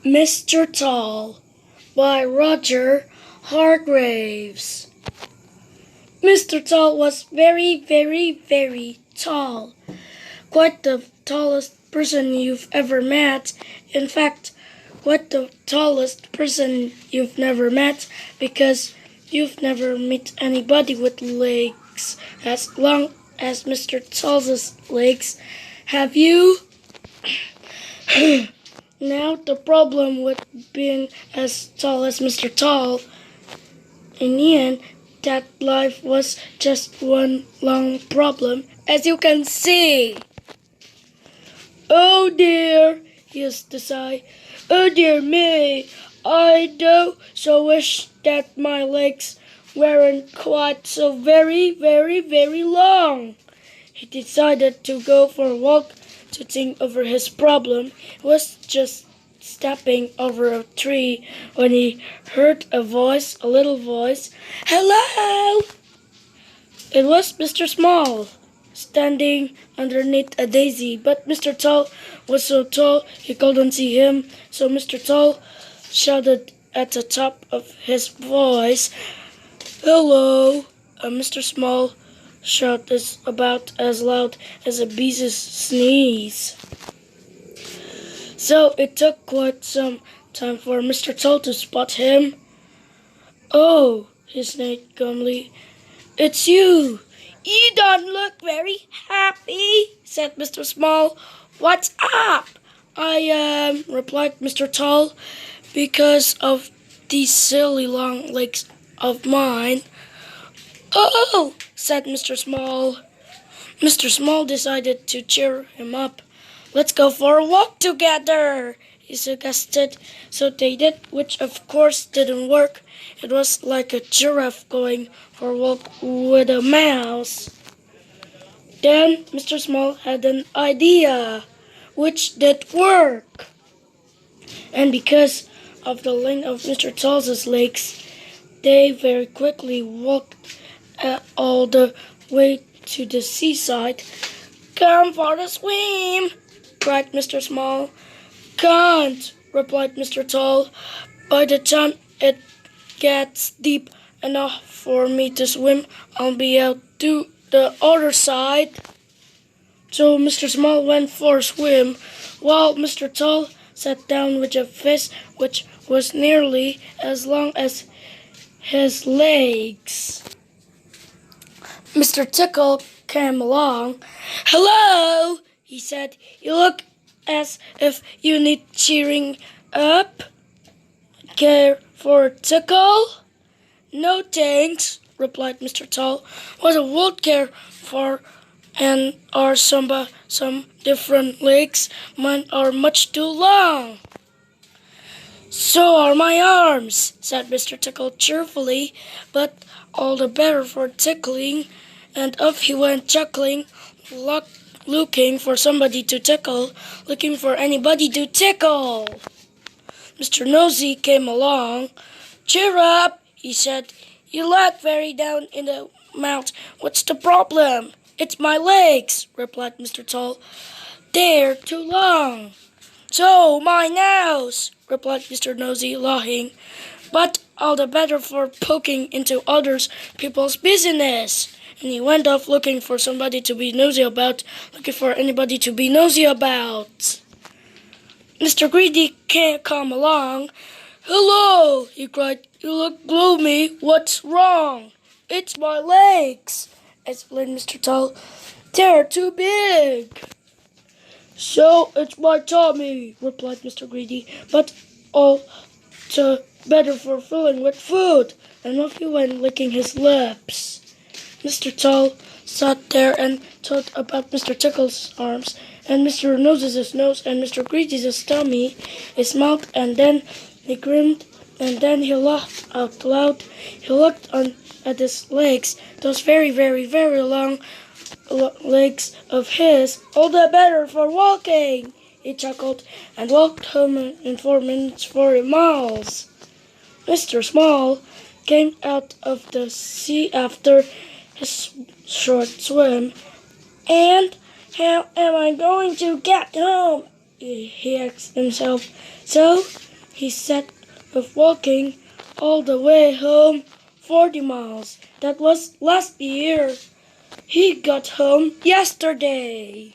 Mr. Tall by Roger Hargraves. Mr. Tall was very, very, very tall. Quite the tallest person you've ever met. In fact, quite the tallest person you've never met, because you've never met anybody with legs as long as Mr. Tall's legs. Have you? Now the problem with being as tall as Mr. Tall, in the end, that life was just one long problem, as you can see. Oh dear, he used to sigh. Oh dear me, I do so wish that my legs weren't quite so very, very, very long. He decided to go for a walk to think over his problem. He was just stepping over a tree when he heard a little voice. Hello! It was Mr. Small, standing underneath a daisy, but Mr. Tall was so tall he couldn't see him, so Mr. Tall shouted at the top of his voice, Hello! Mr. Small shout is about as loud as a bee's sneeze. So it took quite some time for Mr. Tall to spot him. Oh, he sneezed glumly. It's you. You don't look very happy, said Mr. Small. What's up? I replied Mr. Tall, because of these silly long legs of mine. Oh, said Mr. Small. Mr. Small decided to cheer him up. Let's go for a walk together, he suggested. So they did, which of course didn't work. It was like a giraffe going for a walk with a mouse. Then Mr. Small had an idea, which did work. And because of the length of Mr. Tall's legs, they very quickly walked all the way to the seaside. Come for the swim, cried Mr. Small. Can't, replied Mr. Tall. By the time it gets deep enough for me to swim, I'll be out to the other side. So Mr. Small went for a swim, while Mr. Tall sat down with a fish which was nearly as long as his legs. Mr. Tickle came along. Hello, he said. You look as if you need cheering up. Care for a tickle? No thanks, replied Mr. Tall. What I would care for and are some different legs. Mine are much too long. So are my arms, said Mr. Tickle cheerfully, but all the better for tickling. And up he went chuckling, looking for somebody to tickle, looking for anybody to tickle. Mr. Nosy came along. Cheer up, he said. You look very down in the mouth. What's the problem? It's my legs, replied Mr. Tall. They're too long. So my nose, replied Mr. Nosy, laughing. But all the better for poking into other people's business. And he went off looking for somebody to be nosy about, looking for anybody to be nosy about. Mr. Greedy can't come along. Hello, he cried. You look gloomy. What's wrong? It's my legs, explained Mr. Tall. They're too big. So it's my tummy, replied Mr. Greedy, but all the better for filling with food. And off he went licking his lips. Mr. Tall sat there and thought about Mr. Tickle's arms, and Mr. Nose's nose, and Mr. Greedy's tummy, his mouth, and then he grinned, and then he laughed out loud. He looked at his legs, those very, very, very long legs of his. All the better for walking, he chuckled, and walked home in 4 minutes 4 miles. Mr. Small came out of the sea after his short swim. And how am I going to get home? He asked himself. So Instead of walking all the way home 40 miles. That was last year. He got home yesterday.